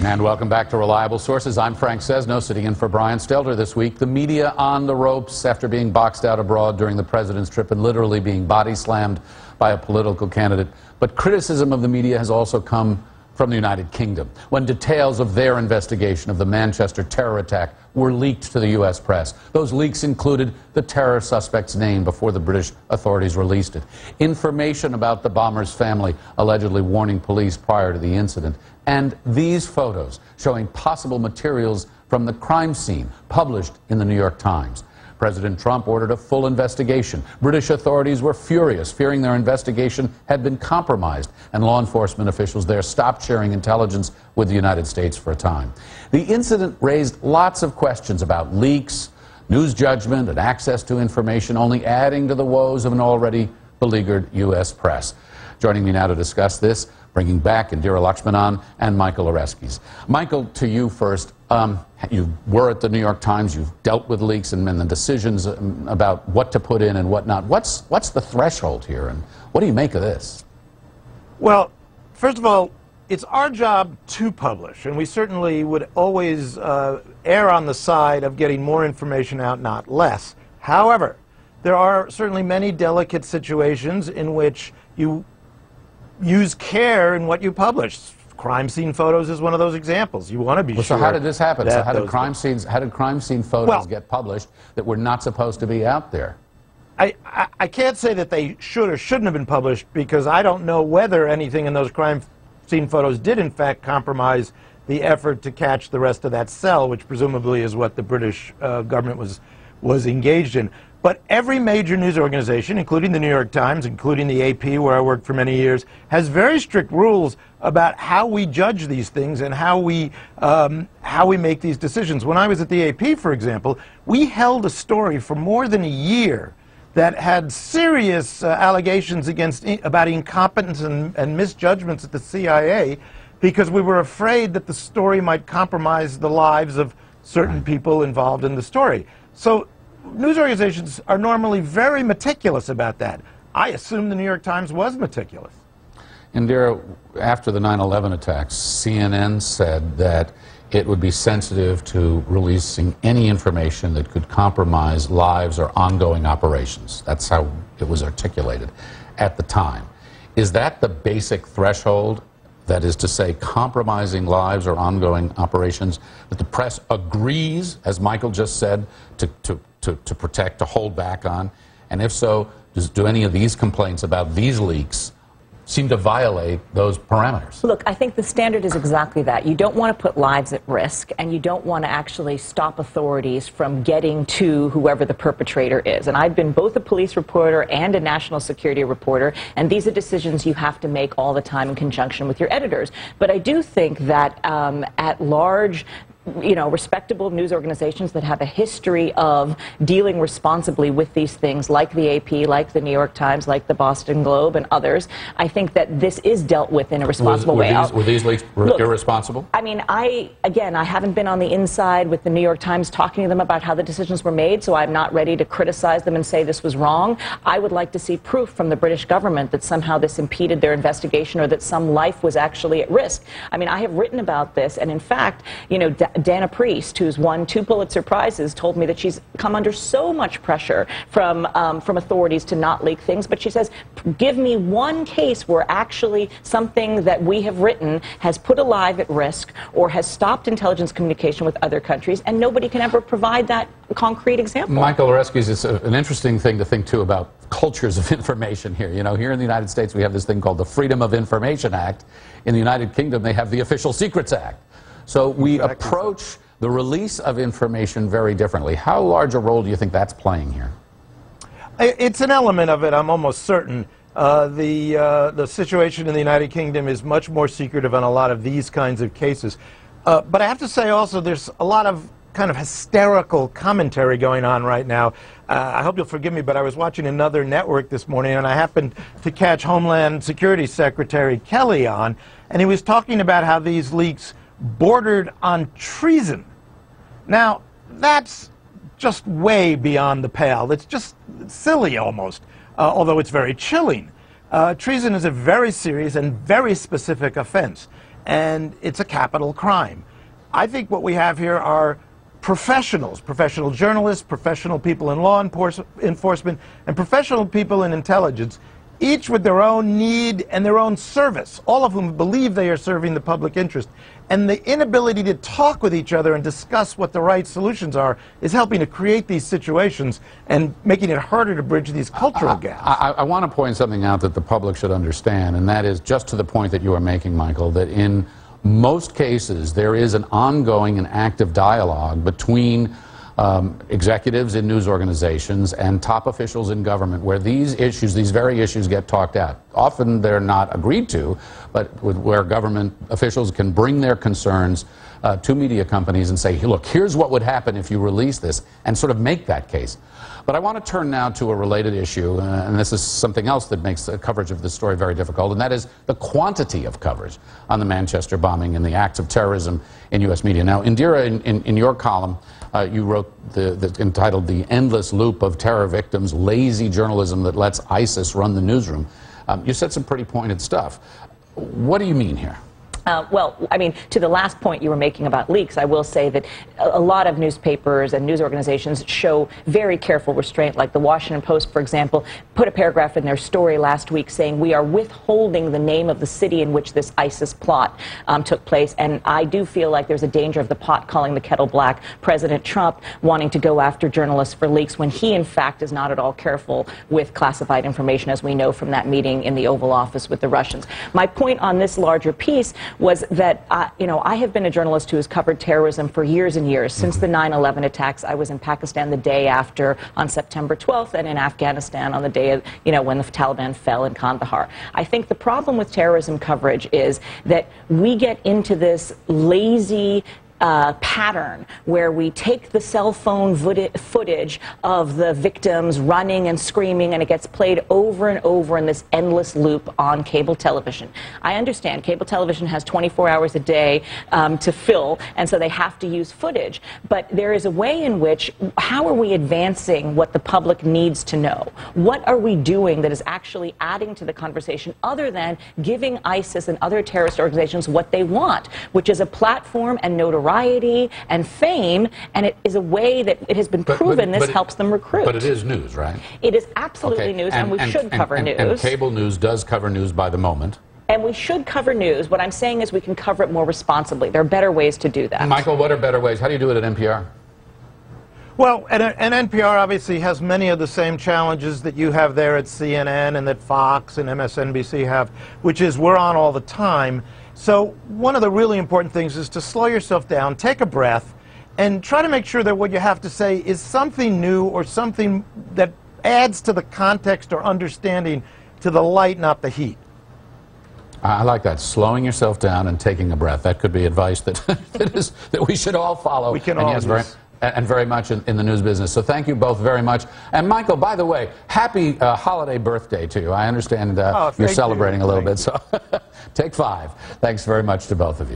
And welcome back to Reliable Sources. I'm Frank Sesno, sitting in for Brian Stelter this week. The media on the ropes after being boxed out abroad during the president's trip and literally being body slammed by a political candidate. But criticism of the media has also come from the United Kingdom, when details of their investigation of the Manchester terror attack were leaked to the U.S. press. Those leaks included the terror suspect's name before the British authorities released it, information about the bomber's family allegedly warning police prior to the incident, and these photos showing possible materials from the crime scene published in the New York Times. President Trump ordered a full investigation. British authorities were furious, fearing their investigation had been compromised, and law enforcement officials there stopped sharing intelligence with the United States for a time. The incident raised lots of questions about leaks, news judgment, and access to information, only adding to the woes of an already beleaguered U.S. press. Joining me now to discuss this, bringing back Indira Lakshmanan and Michael Oreskes. Michael, to you first. You were at the New York Times. You've dealt with leaks and the decisions about what to put in and what not. What's the threshold here, and what do you make of this? Well, first of all, it's our job to publish, and we certainly would always err on the side of getting more information out, not less. However, there are certainly many delicate situations in which you use care in what you publish. Crime scene photos is one of those examples. You want to be sure. So how did this happen? So how did crime scene photos get published that were not supposed to be out there? I can't say that they should or shouldn't have been published, because I don't know whether anything in those crime scene photos did in fact compromise the effort to catch the rest of that cell, which presumably is what the British government was engaged in. But every major news organization, including the New York Times, including the AP, where I worked for many years, has very strict rules about how we judge these things and how we make these decisions. When I was at the AP, for example, we held a story for more than a year that had serious allegations about incompetence and misjudgments at the CIA, because we were afraid that the story might compromise the lives of certain people involved in the story. So news organizations are normally very meticulous about that. I assume the New York Times was meticulous. Indira, after the 9/11 attacks, CNN said that it would be sensitive to releasing any information that could compromise lives or ongoing operations. That's how it was articulated at the time. Is that the basic threshold? That is to say, compromising lives or ongoing operations that the press agrees, as Michael just said, to protect, to hold back on? And if so, do any of these complaints about these leaks seem to violate those parameters? Look, I think the standard is exactly that. You don't want to put lives at risk, and you don't want to actually stop authorities from getting to whoever the perpetrator is. And I've been both a police reporter and a national security reporter, and these are decisions you have to make all the time in conjunction with your editors. But I do think that at large, respectable news organizations that have a history of dealing responsibly with these things, like the AP, like the New York Times, like the Boston Globe, and others, I think that this is dealt with in a responsible way. Were these leaks irresponsible? I mean, I haven't been on the inside with the New York Times talking to them about how the decisions were made, so I'm not ready to criticize them and say this was wrong. I would like to see proof from the British government that somehow this impeded their investigation, or that some life was actually at risk. I mean, I have written about this, and in fact, Dana Priest, who's won 2 Pulitzer Prizes, told me that she's come under so much pressure from authorities to not leak things. But she says, give me one case where actually something that we have written has put a life at risk or has stopped intelligence communication with other countries, and nobody can ever provide that concrete example. Michael Oreskes, it's an interesting thing to think, too, about cultures of information here. Here in the United States, we have this thing called the Freedom of Information Act. In the United Kingdom, they have the Official Secrets Act. So we approach the release of information very differently. How large a role do you think that's playing here? It's an element of it, I'm almost certain. The situation in the United Kingdom is much more secretive on a lot of these kinds of cases. But I have to say also there's a lot of kind of hysterical commentary going on right now. I hope you'll forgive me, but I was watching another network this morning, and I happened to catch Homeland Security Secretary Kelly on, and he was talking about how these leaks bordered on treason. Now, that's just way beyond the pale. It's just silly almost, although it's very chilling. Treason is a very serious and very specific offense. and it's a capital crime. I think what we have here are professionals, professional journalists, professional people in law enforcement, and professional people in intelligence, each with their own need and their own service, all of whom believe they are serving the public interest. And the inability to talk with each other and discuss what the right solutions are is helping to create these situations and making it harder to bridge these cultural gaps. I want to point something out that the public should understand, and that is just to the point that you are making, Michael, that in most cases there is an ongoing and active dialogue between executives in news organizations and top officials in government where these issues, these very issues, get talked out. Often they're not agreed to, but where government officials can bring their concerns to media companies and say, hey, look, here's what would happen if you release this, and sort of make that case. But I want to turn now to a related issue, and this is something else that makes the coverage of this story very difficult, and that is the quantity of coverage on the Manchester bombing and the acts of terrorism in U.S. media. Now, Indira, in your column, you wrote entitled "The Endless Loop of Terror Victims: Lazy Journalism That Lets ISIS Run the Newsroom." You said some pretty pointed stuff. What do you mean here? Well, I mean, to the last point you were making about leaks, I will say that a lot of newspapers and news organizations show very careful restraint. Like the Washington Post, for example, put a paragraph in their story last week saying we are withholding the name of the city in which this ISIS plot took place. And I do feel like there's a danger of the pot calling the kettle black. President Trump wanting to go after journalists for leaks when he, in fact, is not at all careful with classified information, as we know from that meeting in the Oval Office with the Russians. My point on this larger piece was that, I have been a journalist who has covered terrorism for years and years. Since the 9/11 attacks, I was in Pakistan the day after on September 12th and in Afghanistan on the day of, when the Taliban fell in Kandahar. I think the problem with terrorism coverage is that we get into this lazy pattern where we take the cell phone footage of the victims running and screaming, and it gets played over and over in this endless loop on cable television. I understand cable television has 24 hours a day to fill, and so they have to use footage. But there is a way in which, how are we advancing what the public needs to know? What are we doing that is actually adding to the conversation other than giving ISIS and other terrorist organizations what they want, which is a platform and notoriety and fame, and it is a way that it has been proven this helps them recruit. But it is news, right? It is absolutely news, and we should cover news. And cable news does cover news by the moment. And we should cover news. What I'm saying is we can cover it more responsibly. There are better ways to do that. Michael, what are better ways? How do you do it at NPR? Well, and NPR obviously has many of the same challenges that you have there at CNN and that Fox and MSNBC have, which is we're on all the time. So one of the really important things is to slow yourself down, take a breath, and try to make sure that what you have to say is something new or something that adds to the context or understanding, to the light, not the heat. I like that, slowing yourself down and taking a breath. That could be advice that that we should all follow. We can all and very much in the news business. So thank you both very much. And Michael, by the way, happy holiday birthday to you. I understand you're celebrating a little bit, so take 5. Thanks very much to both of you.